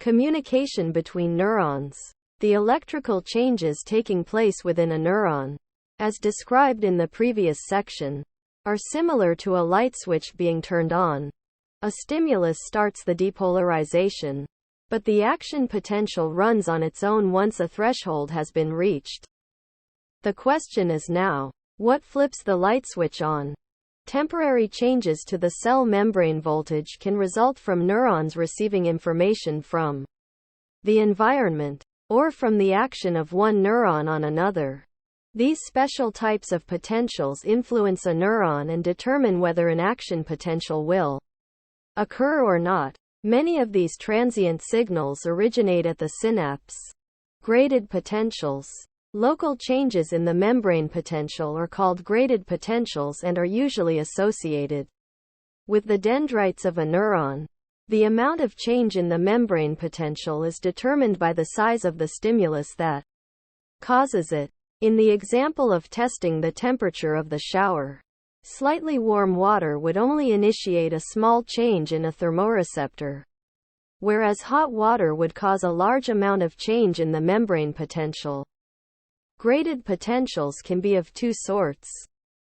Communication between neurons. The electrical changes taking place within a neuron, as described in the previous section, are similar to a light switch being turned on. A stimulus starts the depolarization, but the action potential runs on its own once a threshold has been reached. The question is now, what flips the light switch on? Temporary changes to the cell membrane voltage can result from neurons receiving information from the environment, or from the action of one neuron on another. These special types of potentials influence a neuron and determine whether an action potential will occur or not. Many of these transient signals originate at the synapse. Graded potentials. Local changes in the membrane potential are called graded potentials and are usually associated with the dendrites of a neuron. The amount of change in the membrane potential is determined by the size of the stimulus that causes it. In the example of testing the temperature of the shower, slightly warm water would only initiate a small change in a thermoreceptor, whereas hot water would cause a large amount of change in the membrane potential. Graded potentials can be of two sorts.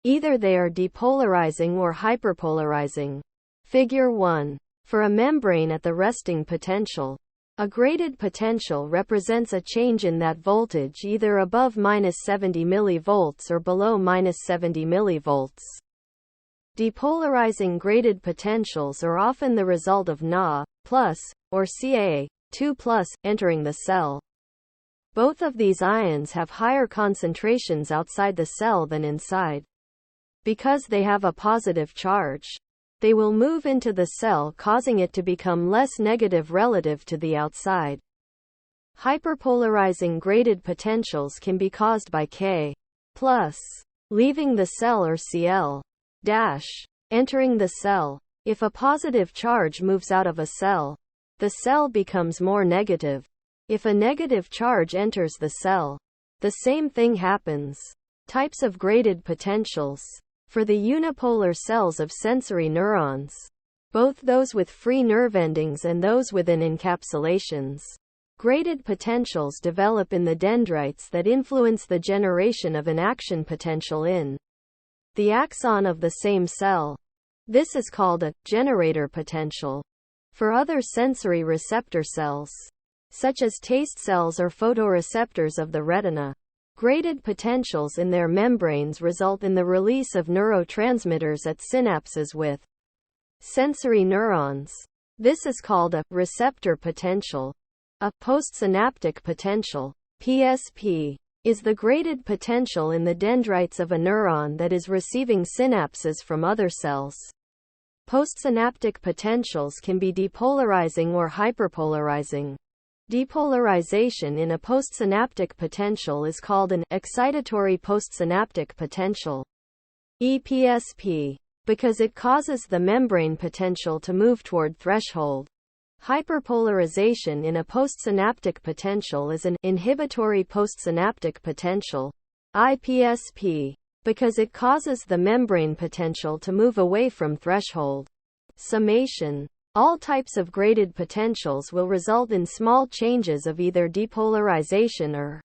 Either they are depolarizing or hyperpolarizing. Figure 1. For a membrane at the resting potential, a graded potential represents a change in that voltage either above -70 mV or below -70 mV. Depolarizing graded potentials are often the result of Na+ or Ca2+ entering the cell. Both of these ions have higher concentrations outside the cell than inside. Because they have a positive charge, they will move into the cell, causing it to become less negative relative to the outside. Hyperpolarizing graded potentials can be caused by K+ leaving the cell or Cl- entering the cell. If a positive charge moves out of a cell, the cell becomes more negative. If a negative charge enters the cell, the same thing happens. Types of graded potentials. For the unipolar cells of sensory neurons, both those with free nerve endings and those within encapsulations, graded potentials develop in the dendrites that influence the generation of an action potential in the axon of the same cell. This is called a generator potential. For other sensory receptor cells, such as taste cells or photoreceptors of the retina, graded potentials in their membranes result in the release of neurotransmitters at synapses with sensory neurons. This is called a receptor potential. A postsynaptic potential, PSP, is the graded potential in the dendrites of a neuron that is receiving synapses from other cells. Postsynaptic potentials can be depolarizing or hyperpolarizing. Depolarization in a postsynaptic potential is called an excitatory postsynaptic potential, EPSP, because it causes the membrane potential to move toward threshold. Hyperpolarization in a postsynaptic potential is an inhibitory postsynaptic potential, IPSP, because it causes the membrane potential to move away from threshold. Summation. All types of graded potentials will result in small changes of either depolarization or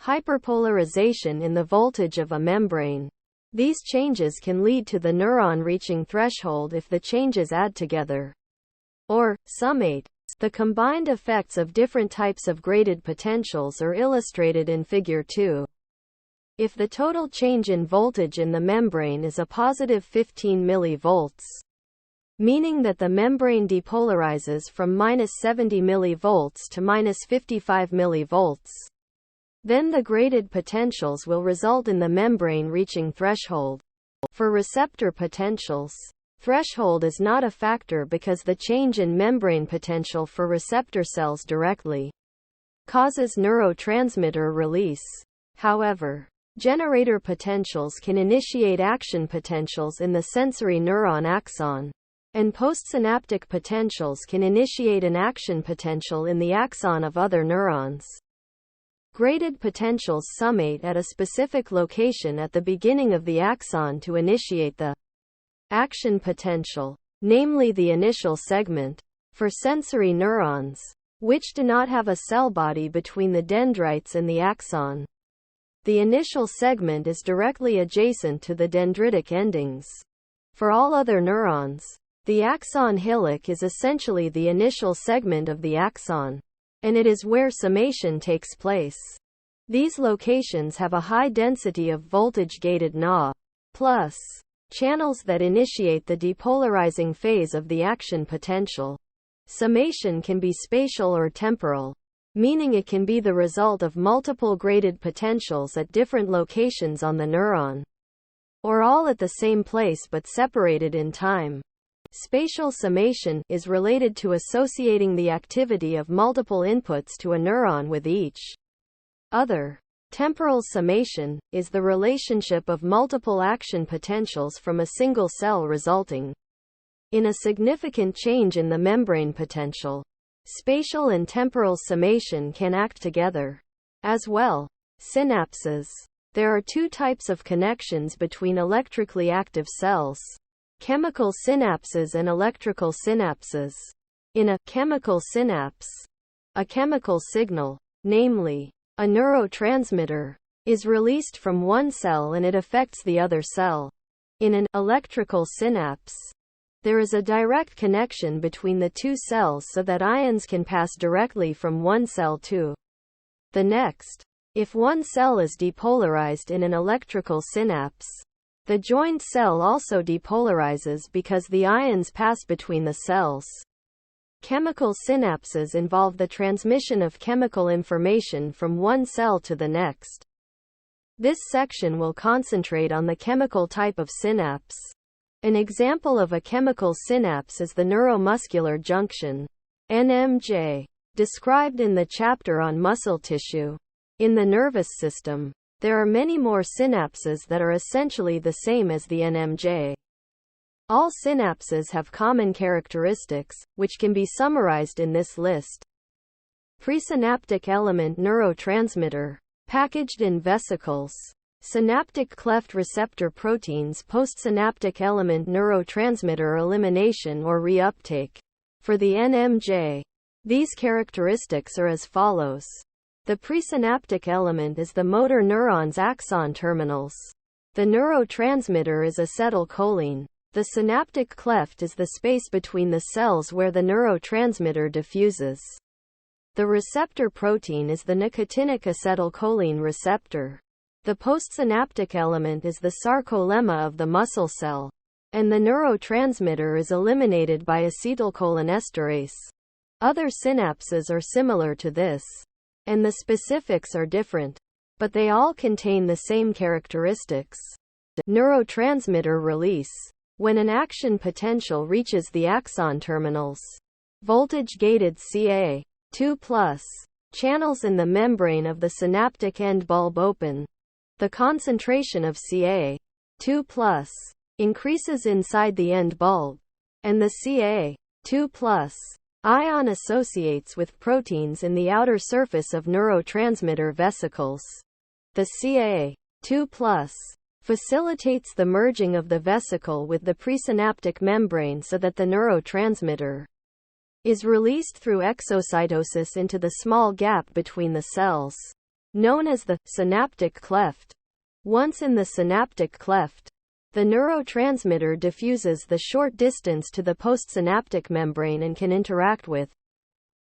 hyperpolarization in the voltage of a membrane. These changes can lead to the neuron reaching threshold if the changes add together, or summate. The combined effects of different types of graded potentials are illustrated in Figure 2. If the total change in voltage in the membrane is a positive 15 mV, meaning that the membrane depolarizes from -70 mV to -55 mV, then the graded potentials will result in the membrane reaching threshold. For receptor potentials, threshold is not a factor because the change in membrane potential for receptor cells directly causes neurotransmitter release. However, generator potentials can initiate action potentials in the sensory neuron axon, and postsynaptic potentials can initiate an action potential in the axon of other neurons. Graded potentials summate at a specific location at the beginning of the axon to initiate the action potential, namely the initial segment. For sensory neurons, which do not have a cell body between the dendrites and the axon. The initial segment is directly adjacent to the dendritic endings. For all other neurons, the axon hillock is essentially the initial segment of the axon, and it is where summation takes place. These locations have a high density of voltage-gated Na+ channels that initiate the depolarizing phase of the action potential. Summation can be spatial or temporal, meaning it can be the result of multiple graded potentials at different locations on the neuron, or all at the same place but separated in time. Spatial summation is related to associating the activity of multiple inputs to a neuron with each other. Temporal summation is the relationship of multiple action potentials from a single cell resulting in a significant change in the membrane potential. Spatial and temporal summation can act together as well. Synapses. There are two types of connections between electrically active cells: chemical synapses and electrical synapses. In a chemical synapse, a chemical signal, namely a neurotransmitter, is released from one cell and it affects the other cell. In an electrical synapse, there is a direct connection between the two cells so that ions can pass directly from one cell to the next. If one cell is depolarized in an electrical synapse, the joined cell also depolarizes because the ions pass between the cells. Chemical synapses involve the transmission of chemical information from one cell to the next. This section will concentrate on the chemical type of synapse. An example of a chemical synapse is the neuromuscular junction, NMJ, described in the chapter on muscle tissue. In the nervous system, there are many more synapses that are essentially the same as the NMJ. All synapses have common characteristics, which can be summarized in this list. Presynaptic element neurotransmitter, packaged in vesicles. Synaptic cleft receptor proteins. Postsynaptic element neurotransmitter elimination or reuptake. For the NMJ, these characteristics are as follows. The presynaptic element is the motor neuron's axon terminals. The neurotransmitter is acetylcholine. The synaptic cleft is the space between the cells where the neurotransmitter diffuses. The receptor protein is the nicotinic acetylcholine receptor. The postsynaptic element is the sarcolemma of the muscle cell, and the neurotransmitter is eliminated by acetylcholinesterase. Other synapses are similar to this, and the specifics are different, but they all contain the same characteristics. Neurotransmitter release. When an action potential reaches the axon terminals, voltage-gated Ca2+ channels in the membrane of the synaptic end bulb open. The concentration of Ca2+ increases inside the end bulb, and the Ca2+ ion associates with proteins in the outer surface of neurotransmitter vesicles. The Ca2+ facilitates the merging of the vesicle with the presynaptic membrane so that the neurotransmitter is released through exocytosis into the small gap between the cells, known as the synaptic cleft. Once in the synaptic cleft, the neurotransmitter diffuses the short distance to the postsynaptic membrane and can interact with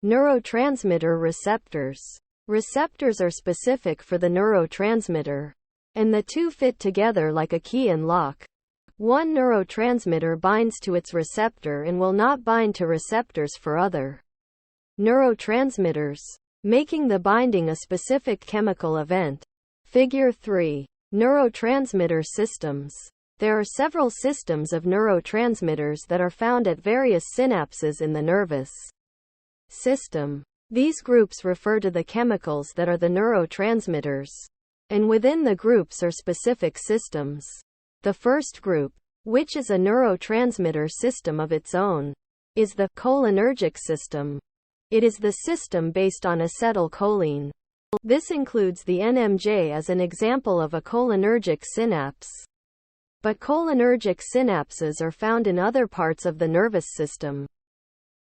neurotransmitter receptors. Receptors are specific for the neurotransmitter, and the two fit together like a key and lock. One neurotransmitter binds to its receptor and will not bind to receptors for other neurotransmitters, making the binding a specific chemical event. Figure 3. Neurotransmitter systems. There are several systems of neurotransmitters that are found at various synapses in the nervous system. These groups refer to the chemicals that are the neurotransmitters, and within the groups are specific systems. The first group, which is a neurotransmitter system of its own, is the cholinergic system. It is the system based on acetylcholine. This includes the NMJ as an example of a cholinergic synapse. But cholinergic synapses are found in other parts of the nervous system.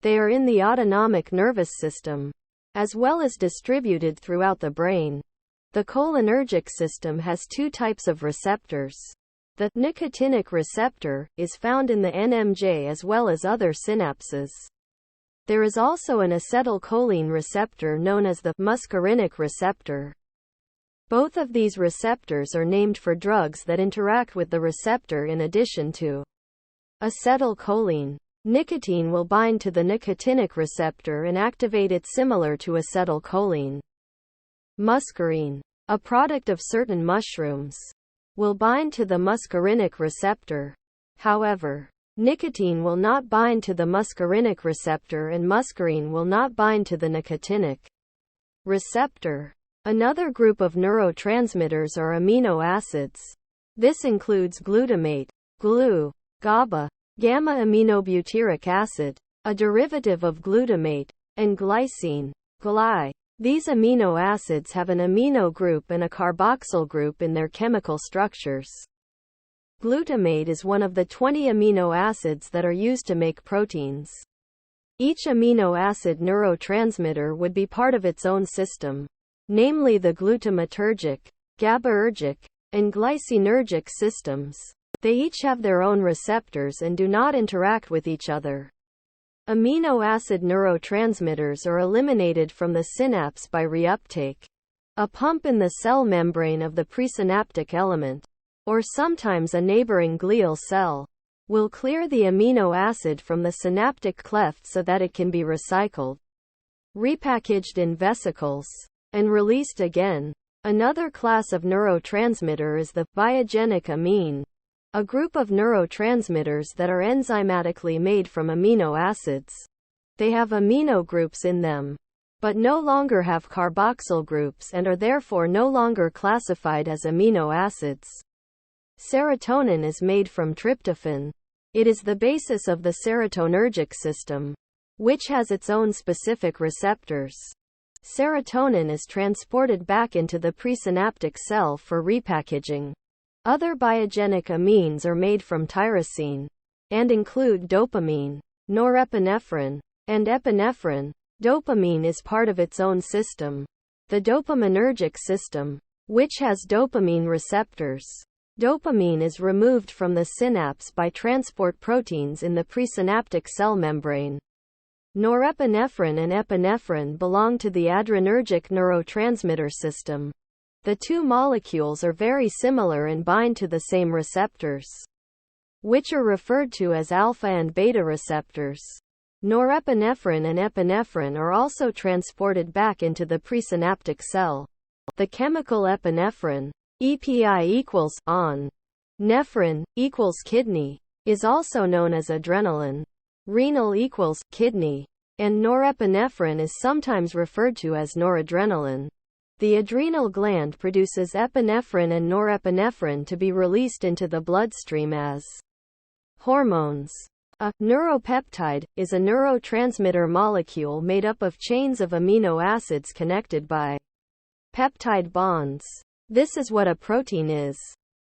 They are in the autonomic nervous system, as well as distributed throughout the brain. The cholinergic system has two types of receptors. The nicotinic receptor is found in the NMJ as well as other synapses. There is also an acetylcholine receptor known as the muscarinic receptor. Both of these receptors are named for drugs that interact with the receptor in addition to acetylcholine. Nicotine will bind to the nicotinic receptor and activate it similar to acetylcholine. Muscarine, a product of certain mushrooms, will bind to the muscarinic receptor. However, nicotine will not bind to the muscarinic receptor and muscarine will not bind to the nicotinic receptor. Another group of neurotransmitters are amino acids. This includes glutamate, GLU, GABA, gamma-aminobutyric acid, a derivative of glutamate, and glycine, GLY. These amino acids have an amino group and a carboxyl group in their chemical structures. Glutamate is one of the 20 amino acids that are used to make proteins. Each amino acid neurotransmitter would be part of its own system, namely the glutamatergic, GABAergic, and glycinergic systems. They each have their own receptors and do not interact with each other. Amino acid neurotransmitters are eliminated from the synapse by reuptake. A pump in the cell membrane of the presynaptic element, or sometimes a neighboring glial cell, will clear the amino acid from the synaptic cleft so that it can be recycled, repackaged in vesicles, and released again. Another class of neurotransmitter is the biogenic amine, a group of neurotransmitters that are enzymatically made from amino acids. They have amino groups in them, but no longer have carboxyl groups and are therefore no longer classified as amino acids. Serotonin is made from tryptophan. It is the basis of the serotonergic system, which has its own specific receptors. Serotonin is transported back into the presynaptic cell for repackaging. Other biogenic amines are made from tyrosine, and include dopamine, norepinephrine, and epinephrine. Dopamine is part of its own system, the dopaminergic system, which has dopamine receptors. Dopamine is removed from the synapse by transport proteins in the presynaptic cell membrane. Norepinephrine and epinephrine belong to the adrenergic neurotransmitter system. The two molecules are very similar and bind to the same receptors, which are referred to as alpha and beta receptors. Norepinephrine and epinephrine are also transported back into the presynaptic cell. The chemical epinephrine, EPI equals on, nephrin equals kidney, is also known as adrenaline. Renal equals kidney, and norepinephrine is sometimes referred to as noradrenaline. The adrenal gland produces epinephrine and norepinephrine to be released into the bloodstream as hormones. A neuropeptide is a neurotransmitter molecule made up of chains of amino acids connected by peptide bonds. This is what a protein is.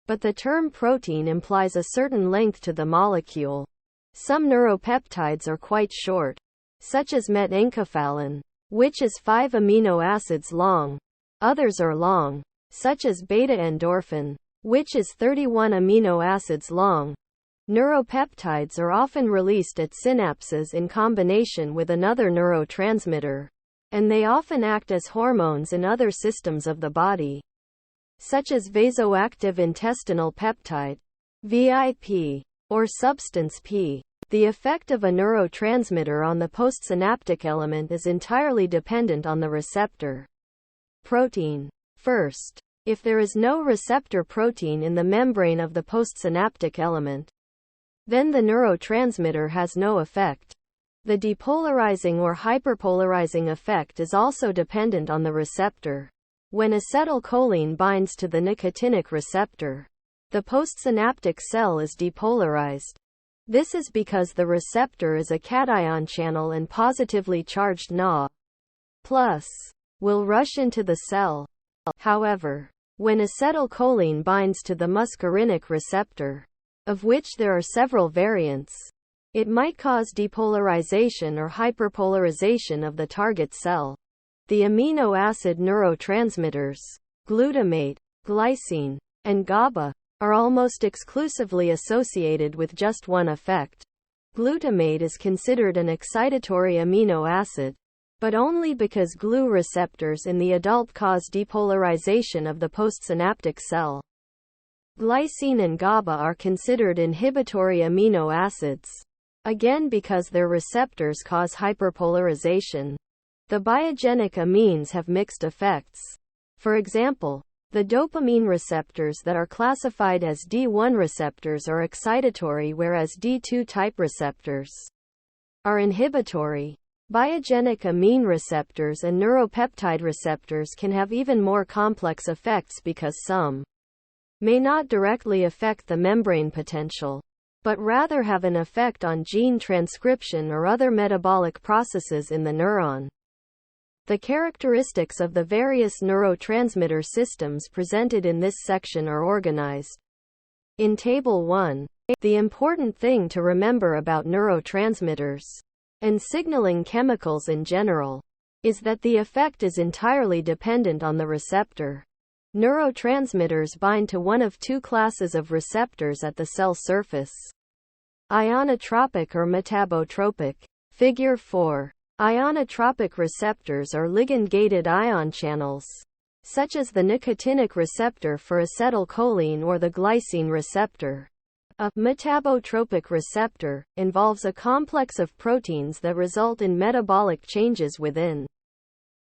But the term protein implies a certain length to the molecule. Some neuropeptides are quite short, such as metenkephalin, which is 5 amino acids long. Others are long, such as beta-endorphin, which is 31 amino acids long. Neuropeptides are often released at synapses in combination with another neurotransmitter, and they often act as hormones in other systems of the body, such as vasoactive intestinal peptide, VIP, or substance P. The effect of a neurotransmitter on the postsynaptic element is entirely dependent on the receptor protein. First, if there is no receptor protein in the membrane of the postsynaptic element, then the neurotransmitter has no effect. The depolarizing or hyperpolarizing effect is also dependent on the receptor. When acetylcholine binds to the nicotinic receptor, the postsynaptic cell is depolarized. This is because the receptor is a cation channel and positively charged Na+ will rush into the cell. However, when acetylcholine binds to the muscarinic receptor, of which there are several variants, it might cause depolarization or hyperpolarization of the target cell. The amino acid neurotransmitters, glutamate, glycine, and GABA, are almost exclusively associated with just one effect. Glutamate is considered an excitatory amino acid, but only because GLU receptors in the adult cause depolarization of the postsynaptic cell. Glycine and GABA are considered inhibitory amino acids, again because their receptors cause hyperpolarization. The biogenic amines have mixed effects. For example, the dopamine receptors that are classified as D1 receptors are excitatory, whereas D2 type receptors are inhibitory. Biogenic amine receptors and neuropeptide receptors can have even more complex effects because some may not directly affect the membrane potential, but rather have an effect on gene transcription or other metabolic processes in the neuron. The characteristics of the various neurotransmitter systems presented in this section are organized in Table 1. The important thing to remember about neurotransmitters and signaling chemicals in general is that the effect is entirely dependent on the receptor. Neurotransmitters bind to one of two classes of receptors at the cell surface: ionotropic or metabotropic. Figure 4. Ionotropic receptors are ligand-gated ion channels, such as the nicotinic receptor for acetylcholine or the glycine receptor. A metabotropic receptor involves a complex of proteins that result in metabolic changes within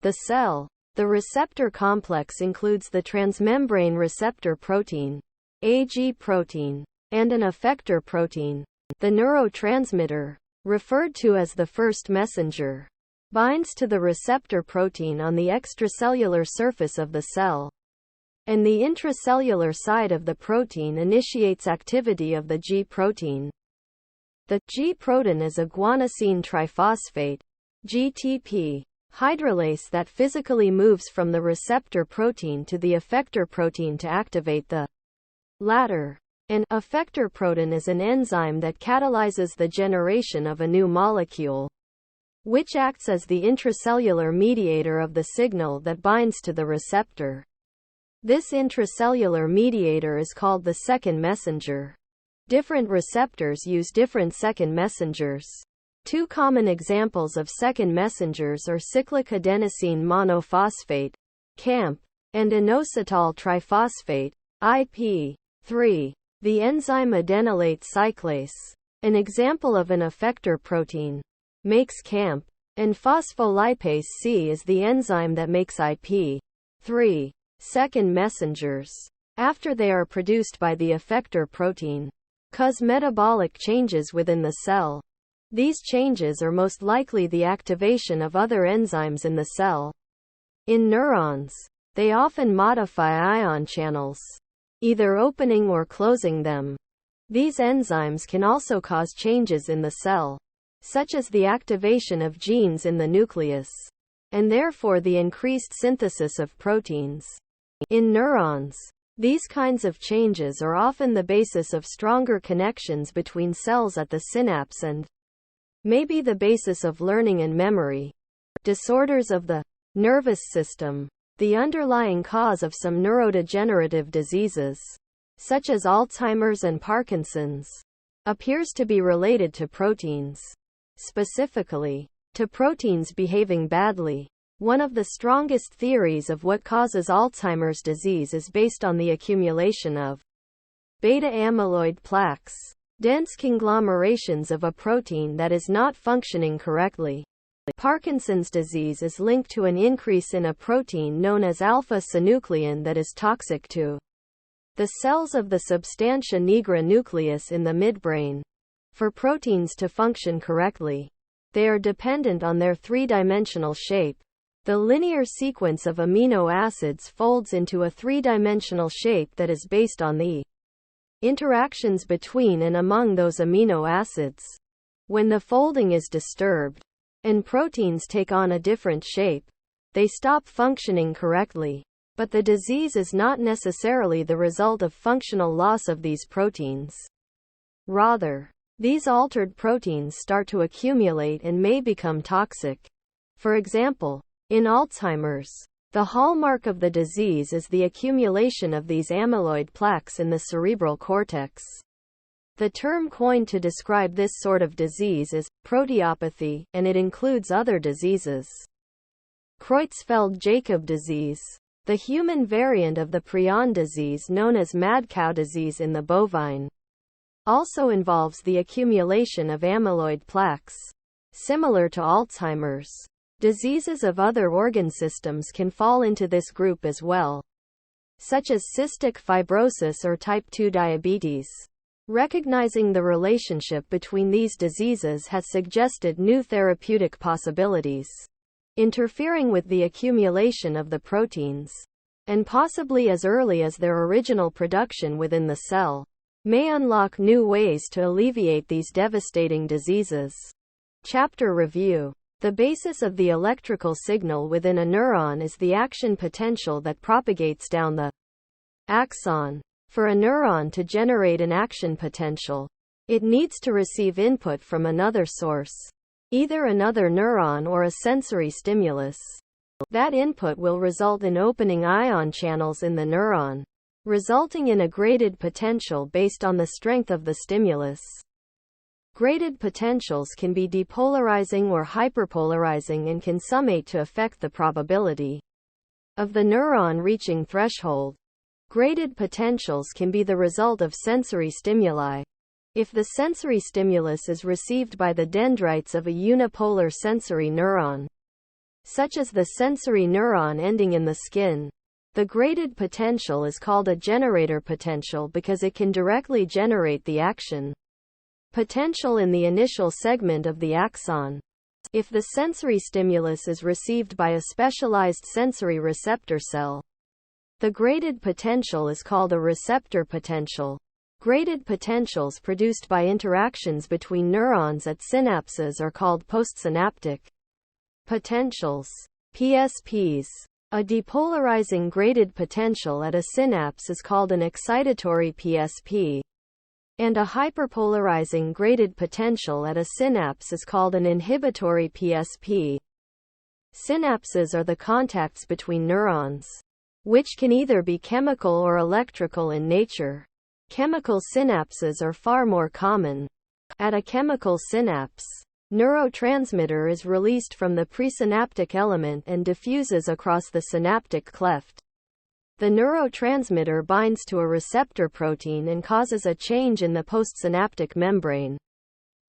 the cell. The receptor complex includes the transmembrane receptor protein, Ag protein, and an effector protein. The neurotransmitter, referred to as the first messenger, binds to the receptor protein on the extracellular surface of the cell, and the intracellular side of the protein initiates activity of the G protein. The G protein is a guanosine triphosphate (GTP) hydrolase that physically moves from the receptor protein to the effector protein to activate the latter. An effector protein is an enzyme that catalyzes the generation of a new molecule, which acts as the intracellular mediator of the signal that binds to the receptor. This intracellular mediator is called the second messenger. Different receptors use different second messengers. Two common examples of second messengers are cyclic adenosine monophosphate, CAMP, and inositol triphosphate, IP3. The enzyme adenylate cyclase, an example of an effector protein, makes CAMP, and phospholipase C is the enzyme that makes IP3 second messengers, after they are produced by the effector protein. Cause metabolic changes within the cell. These changes are most likely the activation of other enzymes in the cell. In neurons, they often modify ion channels, either opening or closing them. These enzymes can also cause changes in the cell, such as the activation of genes in the nucleus, and therefore the increased synthesis of proteins. In neurons, these kinds of changes are often the basis of stronger connections between cells at the synapse and may be the basis of learning and memory. Disorders of the nervous system. The underlying cause of some neurodegenerative diseases, such as Alzheimer's and Parkinson's, appears to be related to proteins. Specifically, to proteins behaving badly. One of the strongest theories of what causes Alzheimer's disease is based on the accumulation of beta-amyloid plaques, dense conglomerations of a protein that is not functioning correctly. Parkinson's disease is linked to an increase in a protein known as alpha-synuclein that is toxic to the cells of the substantia nigra nucleus in the midbrain. For proteins to function correctly, they are dependent on their three-dimensional shape. The linear sequence of amino acids folds into a three-dimensional shape that is based on the interactions between and among those amino acids. When the folding is disturbed, and proteins take on a different shape, they stop functioning correctly. But the disease is not necessarily the result of functional loss of these proteins. Rather, these altered proteins start to accumulate and may become toxic. For example, In Alzheimer's, the hallmark of the disease is the accumulation of these amyloid plaques in the cerebral cortex. The term coined to describe this sort of disease is proteopathy, and it includes other diseases. Creutzfeldt-Jakob disease, the human variant of the prion disease known as mad cow disease in the bovine, also involves the accumulation of amyloid plaques. Similar to Alzheimer's, diseases of other organ systems can fall into this group as well, such as cystic fibrosis or type 2 diabetes. Recognizing the relationship between these diseases has suggested new therapeutic possibilities. Interfering with the accumulation of the proteins, and possibly as early as their original production within the cell, may unlock new ways to alleviate these devastating diseases. Chapter Review. The basis of the electrical signal within a neuron is the action potential that propagates down the axon. For a neuron to generate an action potential, it needs to receive input from another source, either another neuron or a sensory stimulus. That input will result in opening ion channels in the neuron, resulting in a graded potential based on the strength of the stimulus. Graded potentials can be depolarizing or hyperpolarizing and can summate to affect the probability of the neuron reaching threshold. Graded potentials can be the result of sensory stimuli. If the sensory stimulus is received by the dendrites of a unipolar sensory neuron, such as the sensory neuron ending in the skin, the graded potential is called a generator potential because it can directly generate the action potential in the initial segment of the axon. If the sensory stimulus is received by a specialized sensory receptor cell, the graded potential is called a receptor potential. Graded potentials produced by interactions between neurons at synapses are called postsynaptic potentials, PSPs. A depolarizing graded potential at a synapse is called an excitatory PSP, and a hyperpolarizing graded potential at a synapse is called an inhibitory PSP. Synapses are the contacts between neurons, which can either be chemical or electrical in nature. Chemical synapses are far more common. At a chemical synapse, neurotransmitter is released from the presynaptic element and diffuses across the synaptic cleft. The neurotransmitter binds to a receptor protein and causes a change in the postsynaptic membrane,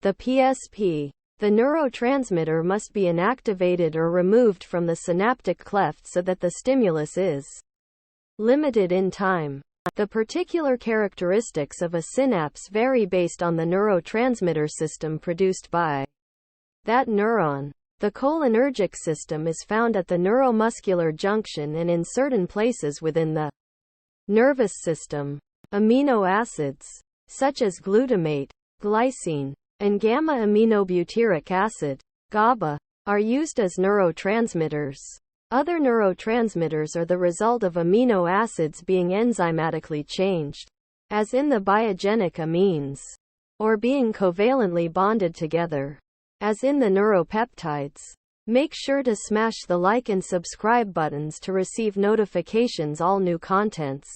the PSP. The neurotransmitter must be inactivated or removed from the synaptic cleft so that the stimulus is limited in time. The particular characteristics of a synapse vary based on the neurotransmitter system produced by that neuron. The cholinergic system is found at the neuromuscular junction and in certain places within the nervous system. Amino acids, such as glutamate, glycine, and gamma-aminobutyric acid, GABA, are used as neurotransmitters. Other neurotransmitters are the result of amino acids being enzymatically changed, as in the biogenic amines, or being covalently bonded together, as in the neuropeptides. Make sure to smash the like and subscribe buttons to receive notifications all new contents.